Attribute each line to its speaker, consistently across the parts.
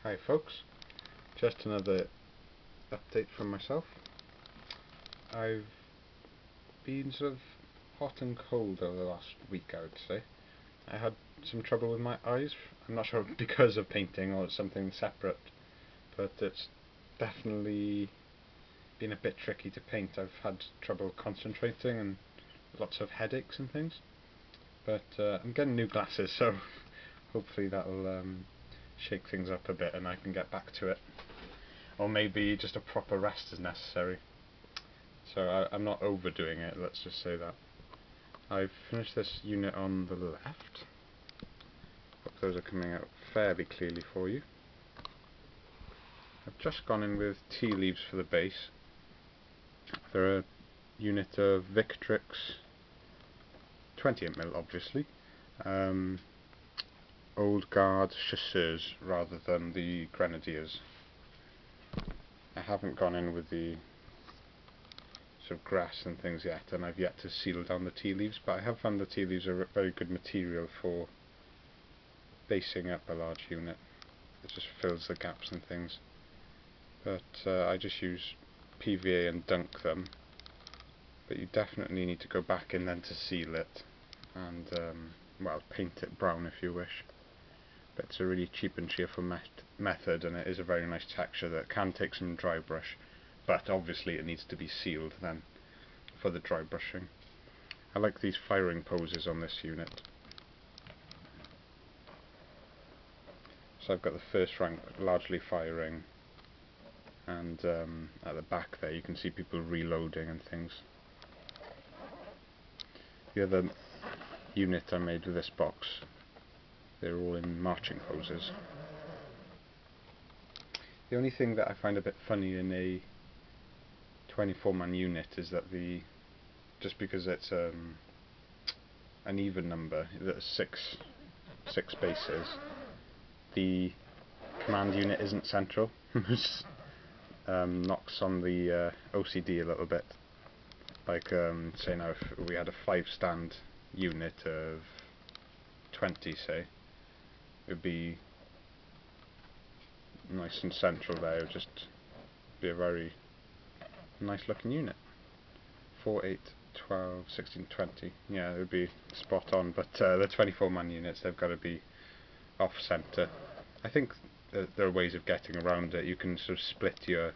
Speaker 1: Hi folks, just another update from myself. I've been sort of hot and cold over the last week, I would say. I had some trouble with my eyes. I'm not sure because of painting or something separate, but it's definitely been a bit tricky to paint. I've had trouble concentrating and lots of headaches and things, but I'm getting new glasses, so hopefully that'll shake things up a bit and I can get back to it. Or maybe just a proper rest is necessary. So I'm not overdoing it, let's just say that. I've finished this unit on the left. Hope those are coming out fairly clearly for you. I've just gone in with tea leaves for the base. They're a unit of Victrix 28mm obviously. Old Guard chasseurs rather than the Grenadiers. I haven't gone in with the sort of grass and things yet, and I've yet to seal down the tea leaves, but I have found the tea leaves are a very good material for basing up a large unit. It just fills the gaps and things. But I just use PVA and dunk them, but you definitely need to go back in then to seal it and well, paint it brown if you wish. But it's a really cheap and cheerful method, and it is a very nice texture that can take some dry brush, but obviously it needs to be sealed then for the dry brushing. I like these firing poses on this unit. So I've got the first rank largely firing, and at the back there you can see people reloading and things. The other unit I made with this box, they're all in marching poses. The only thing that I find a bit funny in a 24-man unit is that just because it's an even number, that's six bases, the command unit isn't central, which knocks on the OCD a little bit. Like say now if we had a 5-stand unit of 20 say, it would be nice and central there. It would just be a very nice looking unit. 4, 8, 12, 16, 20. Yeah, it would be spot on, but the 24-man units, they've got to be off centre. I think there are ways of getting around it. You can sort of split your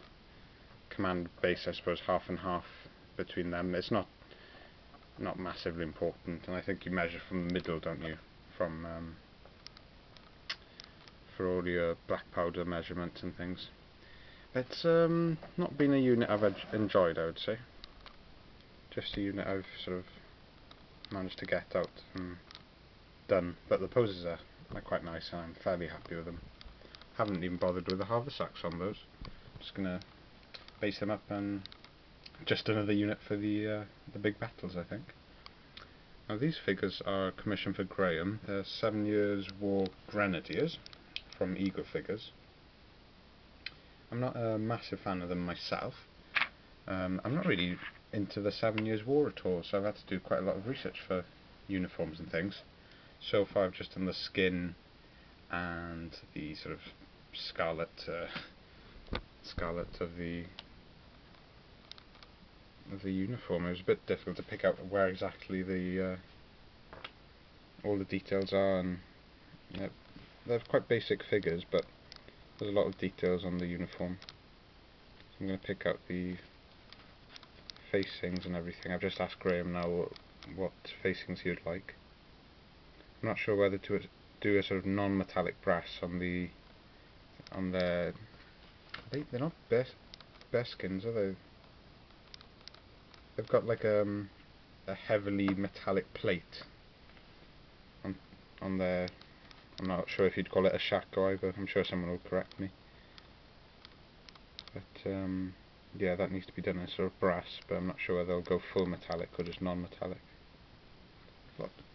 Speaker 1: command base, I suppose, half and half between them. It's not massively important, and I think you measure from the middle, don't you, from for all your black powder measurements and things. It's not been a unit I've enjoyed, I would say. Just a unit I've sort of managed to get out and done, but the poses are quite nice and I'm fairly happy with them. Haven't even bothered with the harvest axe on those. Just gonna base them up and just another unit for the big battles, I think. Now these figures are commissioned for Graham. They're 7 Years War Grenadiers from Eagle Figures. I'm not a massive fan of them myself. I'm not really into the 7 Years War at all, so I've had to do quite a lot of research for uniforms and things. So far I've just done the skin and the sort of scarlet of the uniform. It was a bit difficult to pick out where exactly the all the details are, and they're quite basic figures, but there's a lot of details on the uniform. So I'm going to pick out the facings and everything. I've just asked Graham now what facings he would like. I'm not sure whether to do a sort of non-metallic brass on their. They're not bear skins, are they? They've got like a heavily metallic plate on their. I'm not sure if you'd call it a shack or either. I'm sure someone will correct me. But yeah, that needs to be done in sort of brass, but I'm not sure whether they'll go full metallic or just non-metallic.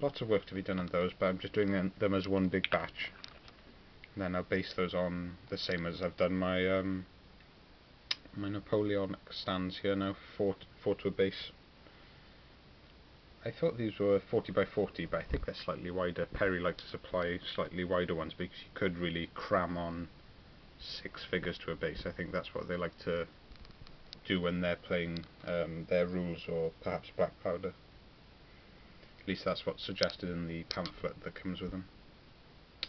Speaker 1: Lots of work to be done on those, but I'm just doing them as one big batch. And then I'll base those on the same as I've done my my Napoleonic stands here now, 4 to a base. I thought these were 40 by 40, but I think they're slightly wider. Perry liked to supply slightly wider ones because you could really cram on 6 figures to a base. I think that's what they like to do when they're playing their rules, or perhaps black powder. At least that's what's suggested in the pamphlet that comes with them.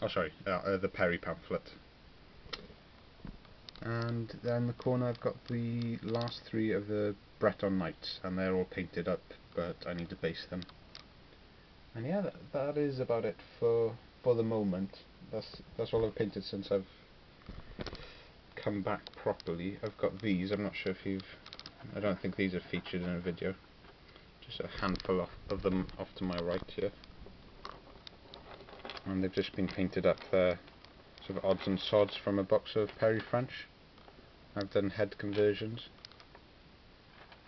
Speaker 1: Oh sorry, the Perry pamphlet. And then in the corner I've got the last 3 of the Breton Knights, and they're all painted up, but I need to base them. And yeah, that is about it for the moment. That's all I've painted since I've come back properly. I've got these. I'm not sure if I don't think these are featured in a video. Just a handful of them off to my right here, and they've just been painted up. They're sort of odds and sods from a box of Perry French. I've done head conversions.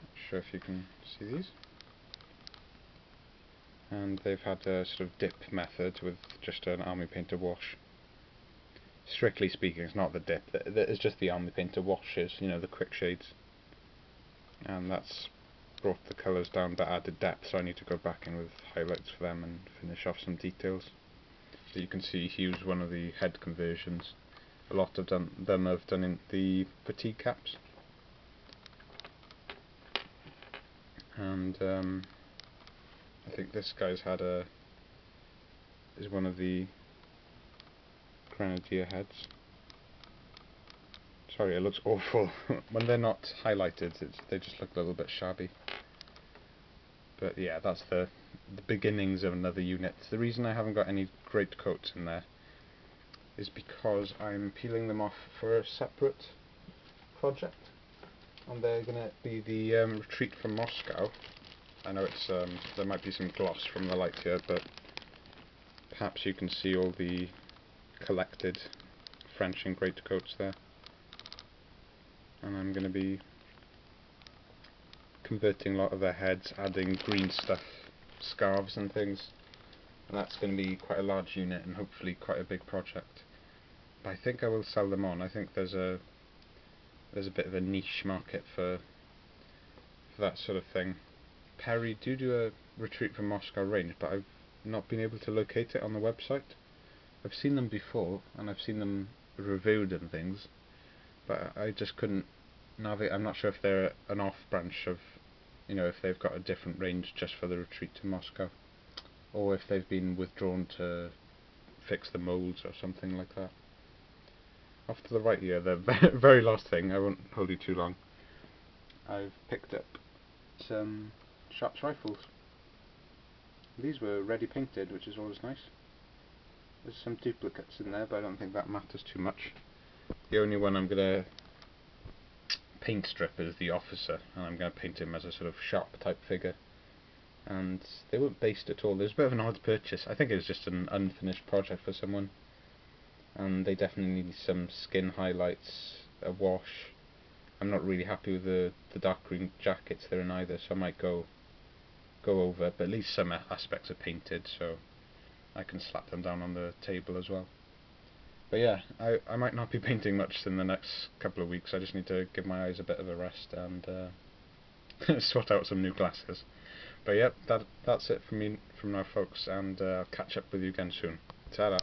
Speaker 1: Not sure if you can see these. And they've had a sort of dip method with just an army painter wash. Strictly speaking, it's not the dip, it's just the army painter washes, you know, the quick shades. And that's brought the colours down but added depth, so I need to go back in with highlights for them and finish off some details. So you can see here's one of the head conversions. A lot of them I've done in the fatigue caps. And I think this guy's is one of the grenadier heads. Sorry, it looks awful. When they're not highlighted, they just look a little bit shabby. But yeah, that's the beginnings of another unit. The reason I haven't got any great coats in there is because I'm peeling them off for a separate project, and they're going to be the retreat from Moscow. I know it's there might be some gloss from the light here, but perhaps you can see all the collected French and greatcoats there. And I'm going to be converting a lot of their heads, adding green stuff, scarves and things, and that's going to be quite a large unit and hopefully quite a big project. But I think I will sell them on. I think there's a bit of a niche market for that sort of thing. Perry do a retreat from Moscow range, but I've not been able to locate it on the website. I've seen them before, and I've seen them reviewed and things, but I just couldn't navigate. I'm not sure if they're an off branch of, you know, if they've got a different range just for the retreat to Moscow, or if they've been withdrawn to fix the moulds or something like that. Off to the right here, the very last thing, I won't hold you too long, I've picked up some Sharps rifles. These were ready painted, which is always nice. There's some duplicates in there, but I don't think that matters too much. The only one I'm going to paint strip is the officer, and I'm going to paint him as a sort of sharp type figure. And they weren't based at all. There's a bit of an odd purchase. I think it was just an unfinished project for someone, and they definitely need some skin highlights, a wash. I'm not really happy with the dark green jackets they're in either, so I might go over, but at least some aspects are painted, so I can slap them down on the table as well. But yeah, I might not be painting much in the next couple of weeks. I just need to give my eyes a bit of a rest and sort out some new glasses. But yep, that's it from me from now, folks, and I'll catch up with you again soon. Ta-da.